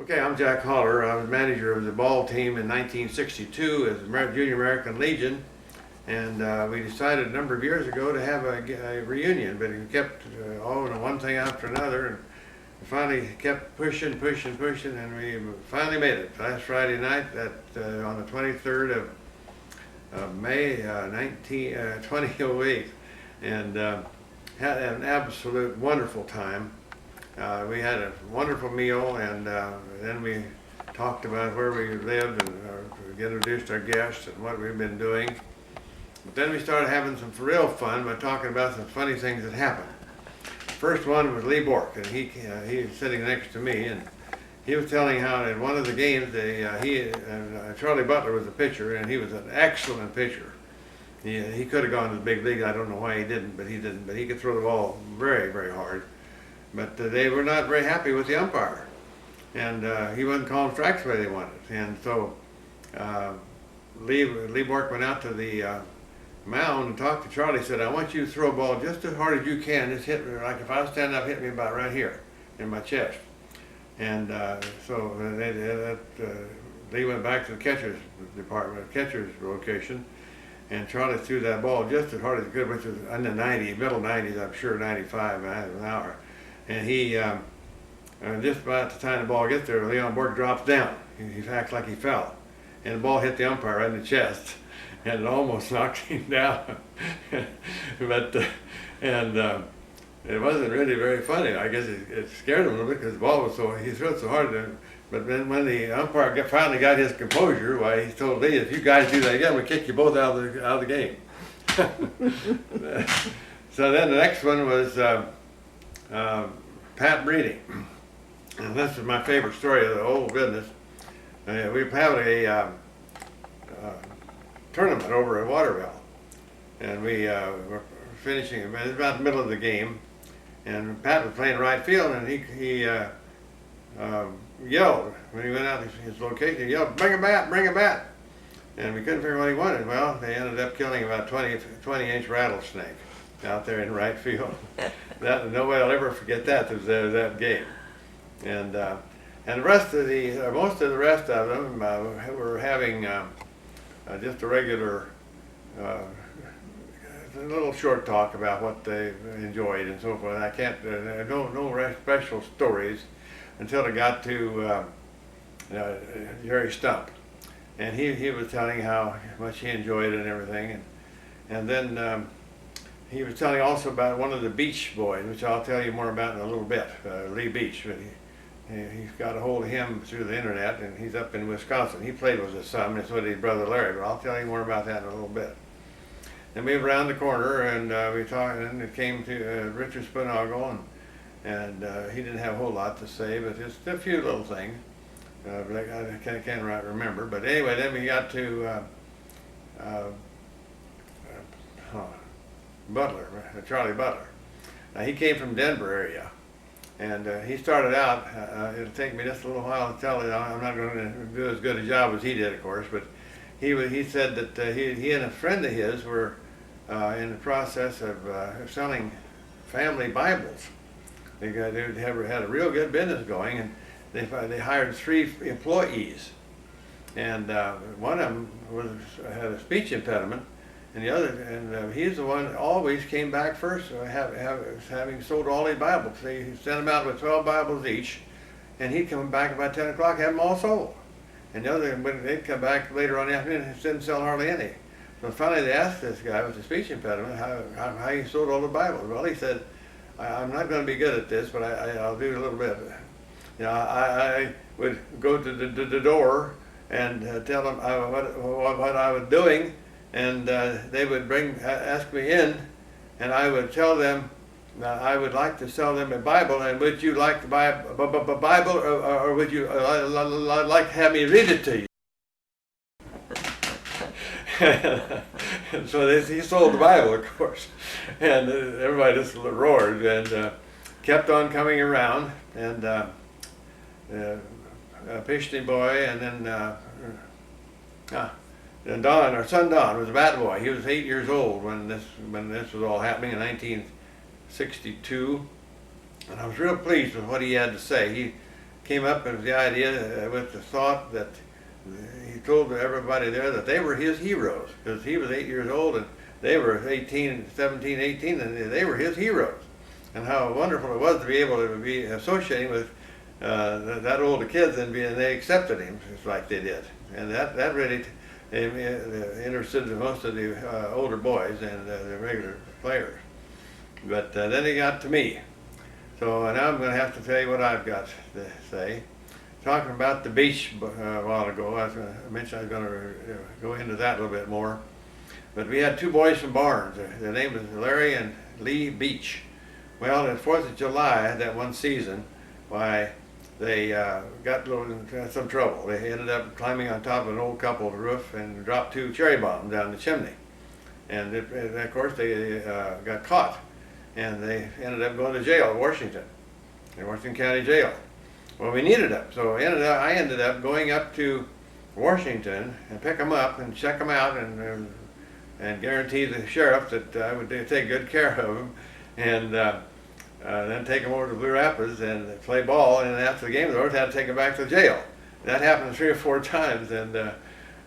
Okay, I'm Jack Holler. I was manager of the ball team in 1962 as the Junior American Legion, and we decided a number of years ago to have a reunion, but it kept one thing after another, and finally kept pushing, and we finally made it last Friday night on the 23rd of May 2008, and had an absolute wonderful time. We had a wonderful meal, and then we talked about where we lived and introduced our guests and what we've been doing. But then we started having some for real fun by talking about some funny things that happened. The first one was Lee Bork, and he was sitting next to me, and he was telling how in one of the games Charlie Butler was the pitcher, and he was an excellent pitcher. He could have gone to the big league. I don't know why he didn't, but he didn't. But he could throw the ball very, very hard. But they were not very happy with the umpire, and he wasn't calling strikes the way they wanted. And so Lee Bork went out to the mound and talked to Charlie. Said, "I want you to throw a ball just as hard as you can. Just hit me, like if I was standing up, hit me about right here in my chest." And so Lee went back to the catcher's department, catcher's location, and Charlie threw that ball just as hard as he could, which was in the middle 90s, I'm sure, 95 miles an hour. And he, just about the time the ball gets there, Leon Bork drops down. He acts like he fell. And the ball hit the umpire right in the chest. And it almost knocked him down. But, it wasn't really very funny. I guess it scared him a little bit because the ball was he threw it so hard. But then when the umpire finally got his composure, why, he told Lee, "If you guys do that again, we'll kick you both out of the game." So then the next one was Pat Breeding, and this is my favorite story of the whole business. We had a tournament over at Waterville, and we were finishing. It was about the middle of the game, and Pat was playing right field, and he yelled when he went out to his location. He yelled, "Bring a bat! Bring a bat!" And we couldn't figure what he wanted. Well, they ended up killing about 20-inch rattlesnake out there in right field. Nobody will ever forget that game. And the rest of most of the rest of them were having just a regular little short talk about what they enjoyed and so forth. I can't no special stories until it got to Jerry Stump, and he was telling how much he enjoyed it and everything, and then. He was telling also about one of the Beach boys, which I'll tell you more about in a little bit, Lee Beach. But he's got a hold of him through the internet, and he's up in Wisconsin. He played with his son, and so did his brother Larry, but I'll tell you more about that in a little bit. Then we went around the corner, and we talked, and it came to Richard Spinagle, and he didn't have a whole lot to say, but just a few little things. I can't remember. But anyway, then we got to Butler, Charlie Butler. Now, he came from Denver area, and he started out, it'll take me just a little while to tell you, I'm not going to do as good a job as he did, of course, but he said that he and a friend of his were in the process of selling family Bibles. They had a real good business going, and they hired 3 employees, and one of them had a speech impediment, and the other, he's the one that always came back first, having sold all these Bibles. He sent them out with 12 Bibles each, and he'd come back about 10 o'clock, have them all sold. And the other, when they'd come back later on in the afternoon, he didn't sell hardly any. So finally they asked this guy with the speech impediment how he sold all the Bibles. Well, he said, "I'm not going to be good at this, but I'll do a little bit. You know, I would go to the door and tell them what I was doing, and they would ask me in, and I would tell them I would like to sell them a Bible, and would you like to buy a Bible, or would you like to have me read it to you?" And so he sold the Bible, of course, and everybody just roared and kept on coming around, and Pishty boy, and then and Don, our son Don, was a bat boy. He was 8 years old when this was all happening in 1962, and I was real pleased with what he had to say. came up with the idea with the thought that he told everybody there that they were his heroes, because he was 8 years old and they were 18, 17, 18, and they were his heroes. And how wonderful it was to be able to be associating with that older kids, and they accepted him just like they did. And that really interested most of the older boys and the regular players. But then he got to me. So now I'm going to have to tell you what I've got to say. Talking about the beach a while ago, I mentioned I was going to go into that a little bit more. But we had two boys from Barnes. Their name was Larry and Lee Beach. Well, on the 4th of July, that one season, why, they got into some trouble. They ended up climbing on top of an old couple's roof and dropped 2 cherry bombs down the chimney. And of course, they got caught. And they ended up going to jail in Washington County Jail. Well, we needed them, so I ended up going up to Washington and pick them up and check them out and guarantee the sheriff that I would take good care of them, and then take them over to Blue Rapids and play ball. And after the game was over, I had to take them back to jail. That happened 3 or 4 times, and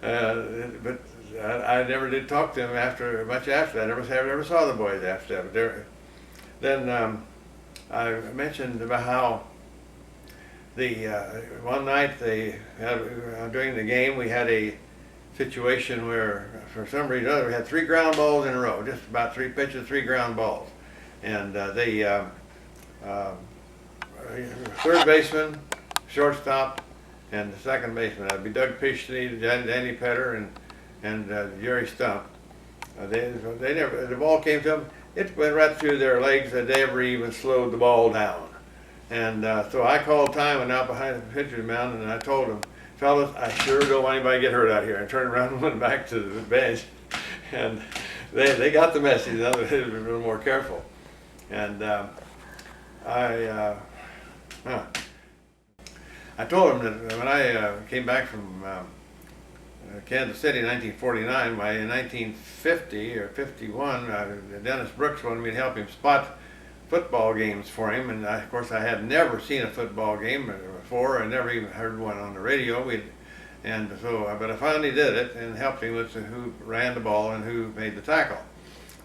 but I never did talk to them much after that. I never saw the boys after that. Then I mentioned about how one night during the game we had a situation where for some reason or other we had 3 ground balls in a row, just about 3 pitches, 3 ground balls, and third baseman, shortstop, and the second baseman, that'd be Doug Pishney, Danny Petter, and Jerry Stump. The ball came to them. It went right through their legs, and they never even slowed the ball down. And so I called time and out behind the pitcher's mound, and I told them, fellas, I sure don't want anybody to get hurt out here. And turned around and went back to the bench. And they got the message. They were a little more careful. And I told them that when I came back from Kansas City in 1949, in 1950 or 51, Dennis Brooks wanted me to help him spot football games for him, and of course I had never seen a football game before. I never even heard one on the radio. But I finally did it and helped him with who ran the ball and who made the tackle.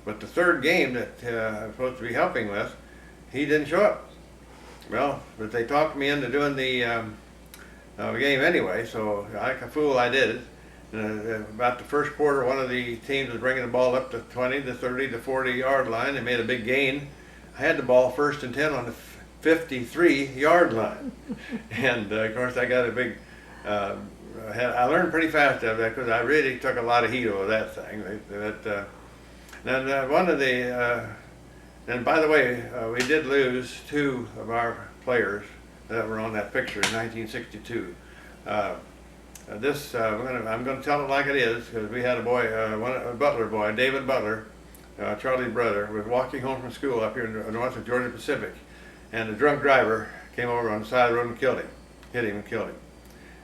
But the third game that I was supposed to be helping with, he didn't show up. Well, but they talked me into doing the game anyway, so like a fool I did it. About the first quarter, one of the teams was bringing the ball up to 20, the 30, the 40-yard line. They made a big gain. I had the ball 1st and 10 on the 53-yard line. And of course I got a big, I learned pretty fast of that because I really took a lot of heat over that thing. And by the way, we did lose 2 of our players that were on that picture in 1962. I'm going to tell it like it is, because we had a boy, a Butler boy, David Butler, Charlie's brother, was walking home from school up here north of Georgia Pacific, and a drunk driver came over on the side of the road and hit him and killed him.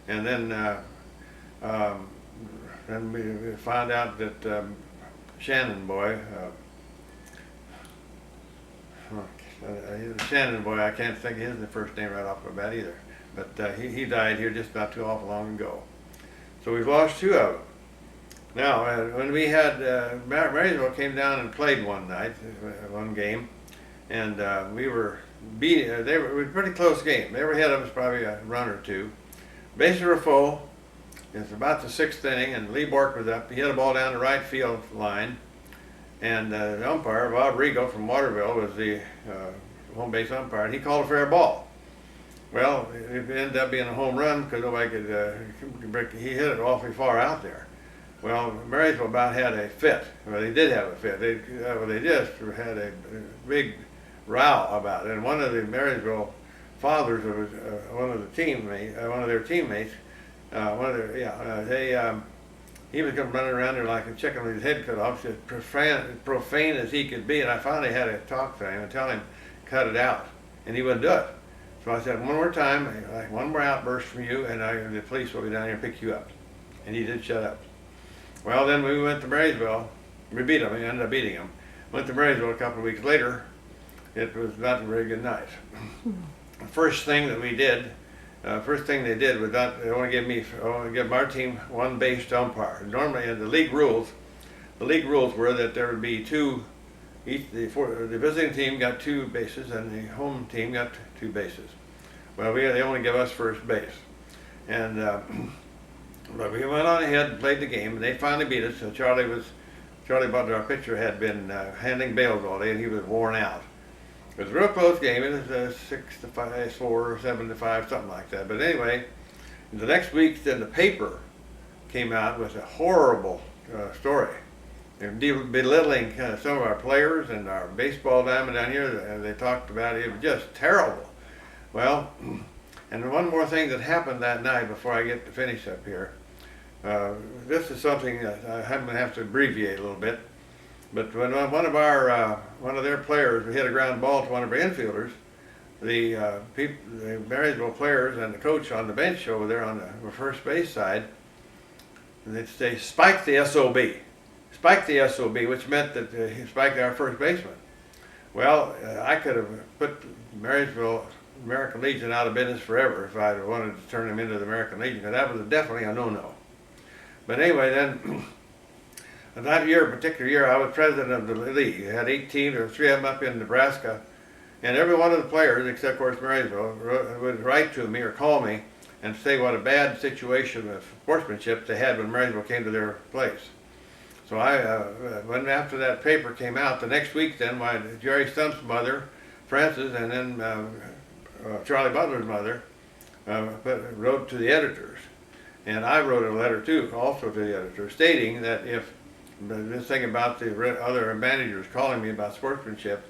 And then we found out that Shannon boy, I can't think of his first name right off the bat either, but he died here just not too awful long ago. So we've lost 2 of them. Now, when we had, Marysville came down and played one night, one game, and we were beating, it was a pretty close game. They were ahead of us probably a run or 2. Bases were full. It's about the 6th inning, and Lee Bork was up. He hit a ball down the right field line, and the umpire, Bob Rigo from Waterville, was the home base umpire, and he called a fair ball. Well, it ended up being a home run because nobody could, he hit it awfully far out there. Well, Marysville about had a fit. Well, they did have a fit. They just had a big row about it. And one of the Marysville fathers was one of their teammates, he was running around there like a chicken with his head cut off, just profane as he could be. And I finally had to talk to him and tell him, cut it out. And he wouldn't do it. So I said, one more time, one more outburst from you, and the police will be down here and pick you up. And he did shut up. Well, then we went to Marysville. We beat him. We ended up beating him. Went to Marysville a couple of weeks later. It was not a very good night. The first thing that we did first thing they did was they only give our team one base to umpire. Normally, in the league rules were that there would be two. The visiting team got two bases, and the home team got two bases. Well, they only give us first base, and but we went on ahead and played the game, and they finally beat us. So Charlie Butler, our pitcher, had been handling bails all day, and he was worn out. It was a real close game. It was 6-5, 4, 7-5, something like that. But anyway, the next week, then the paper came out with a horrible story. They're belittling some of our players and our baseball diamond down here. They talked about it. It was just terrible. Well, and one more thing that happened that night before I get to finish up here. This is something that I'm going to have to abbreviate a little bit. But when one of their players hit a ground ball to one of our infielders, the Marysville players and the coach on the bench over there on the first base side, they spiked the SOB. Spiked the SOB, which meant that he spiked our first baseman. Well, I could have put Marysville American Legion out of business forever if I wanted to turn them into the American Legion, because that was definitely a no-no. But anyway, then, that particular year, I was president of the league. I had 8 teams, there were 3 of them up in Nebraska, and every one of the players, except of course Marysville, would write to me or call me and say what a bad situation of sportsmanship they had when Marysville came to their place. So when after that paper came out, the next week then, Jerry Stump's mother, Frances, and then Charlie Butler's mother wrote to the editors. And I wrote a letter too, also to the editor, stating that if this thing about the other managers calling me about sportsmanship,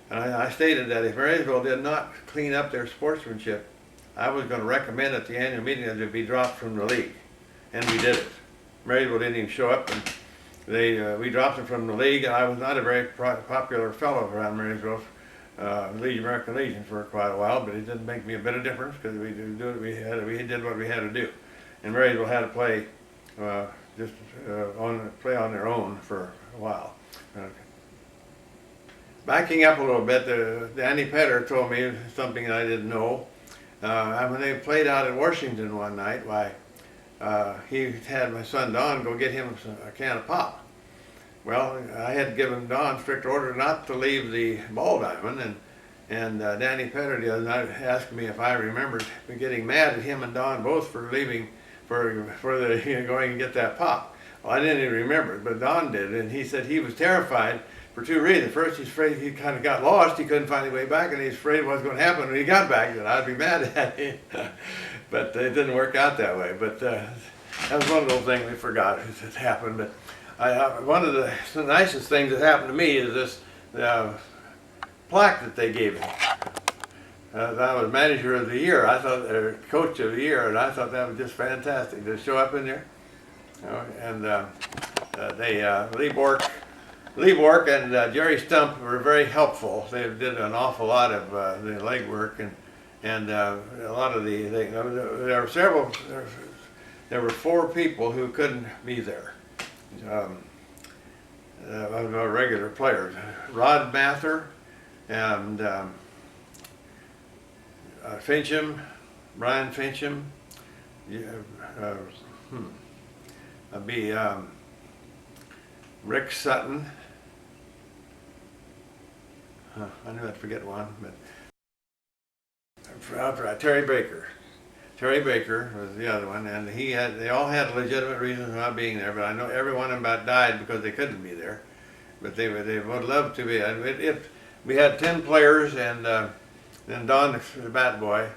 and I stated that if Marysville did not clean up their sportsmanship, I was going to recommend at the annual meeting that it be dropped from the league. And we did it. Marysville didn't even show up, and we dropped them from the league, and I was not a very popular fellow around Marysville, American Legion, for quite a while, but it didn't make me a bit of difference because we did what we had to do. And Marysville had to play play on their own for a while. Backing up a little bit, Danny Petter told me something that I didn't know. When they played out in Washington one night, he had my son Don go get him a can of pop. Well, I had given Don strict order not to leave the ball diamond, and Danny Petter the other night asked me if I remembered getting mad at him and Don both for leaving for going and get that pop. Well, I didn't even remember it, but Don did, and he said he was terrified for 2 reasons. First, he's afraid he kind of got lost, he couldn't find his way back, and he's afraid what was going to happen when he got back, that I'd be mad at him. But it didn't work out that way. But that was one of those things we forgot that happened. But one of the nicest things that happened to me is this plaque that they gave me. I was manager of the year. I thought, or coach of the year, and I thought that was just fantastic to show up in there. And Lee Bork and Jerry Stump were very helpful. They did an awful lot of the legwork and a lot of the things. There were 4 people who couldn't be there. Regular players. Rod Mather and Fincham, Brian Fincham. Rick Sutton. I knew I'd forget one, but Terry Baker. Terry Baker was the other one, and they all had legitimate reasons for not being there, but I know every one of them about died because they couldn't be there. But they would love to be. We had 10 players, and then Don, the bat boy,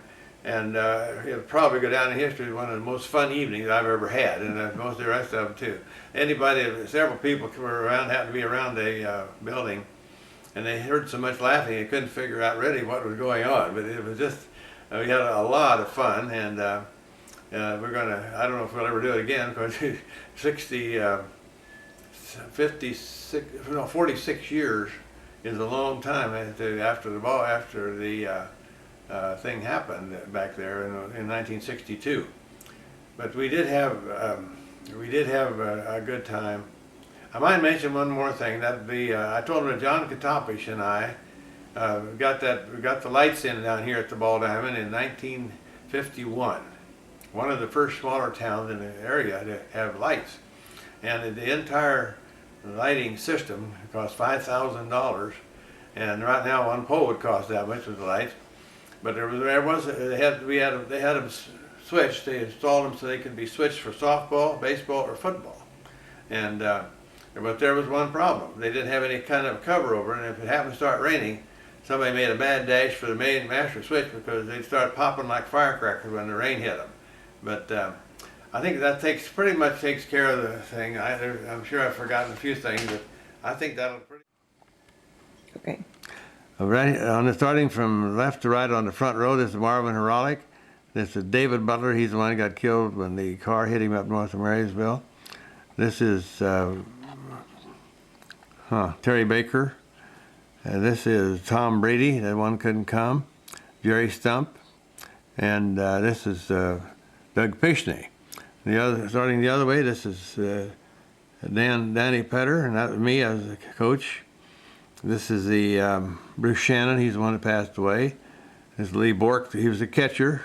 and it'll probably go down in history as one of the most fun evenings I've ever had, and most of the rest of them too. Several people happened to be around the building, and they heard so much laughing they couldn't figure out really what was going on. But it was just, we had a lot of fun, and we're gonna, I don't know if we'll ever do it again, because 46 years is a long time after the thing happened back there in 1962. But we did have a good time. I might mention one more thing. I told him that John Katopish and I got the lights in down here at the Ball Diamond in 1951. One of the first smaller towns in the area to have lights. And the entire lighting system cost $5,000. And right now one pole would cost that much with the lights. But they had them switched. They installed them so they could be switched for softball, baseball, or football. And but there was one problem. They didn't have any kind of cover over, and if it happened to start raining, somebody made a bad dash for the main master switch because they'd start popping like firecrackers when the rain hit them. But I think that pretty much takes care of the thing. I'm sure I've forgotten a few things, but I think that'll pretty. Okay. Right, starting from left to right on the front row, this is Marvin Herolick. This is David Butler. He's the one who got killed when the car hit him up north of Marysville. This is Terry Baker. This is Tom Brady. That one couldn't come. Jerry Stump. And this is Doug Pishney. Starting the other way, this is Danny Petter, and that was me as a coach. This is the Bruce Shannon. He's the one that passed away. This is Lee Bork. He was the catcher.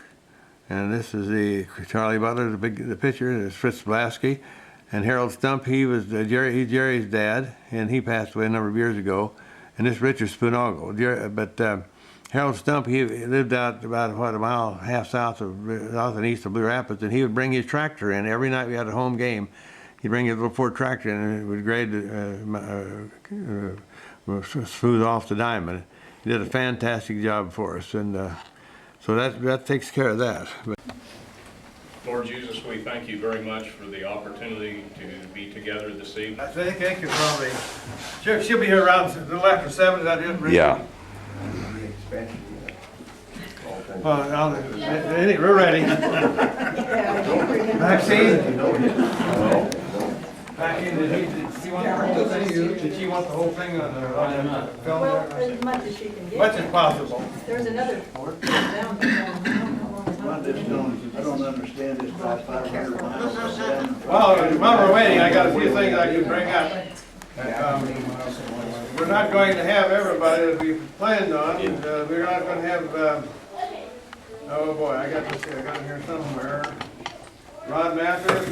And this is the Charlie Butler, the pitcher. This is Fritz Blasky. And Harold Stump, he's Jerry's dad, and he passed away a number of years ago. And this is Richard Spoonagle. But Harold Stump, he lived out about, a mile and a half south and east of Blue Rapids, and he would bring his tractor in. Every night we had a home game, he'd bring his little Ford tractor in, and it would grade smooth off the diamond. He did a fantastic job for us, and so that takes care of that. But Lord Jesus, we thank you very much for the opportunity to be together this evening. I think they could probably, she'll be here around a little after 7, is that it? Yeah. Well, we're ready. Maxine? Maxine, did she want the whole thing? Did she want the whole thing on the film? Well, as much as she can get. Much as possible. There's another down there. I don't understand this about 500 miles. Well, while we're waiting, I got a few things I can bring up. We're not going to have everybody that we planned on. We're not going to have, oh boy, I got this here, I got it here somewhere. Rod Mather,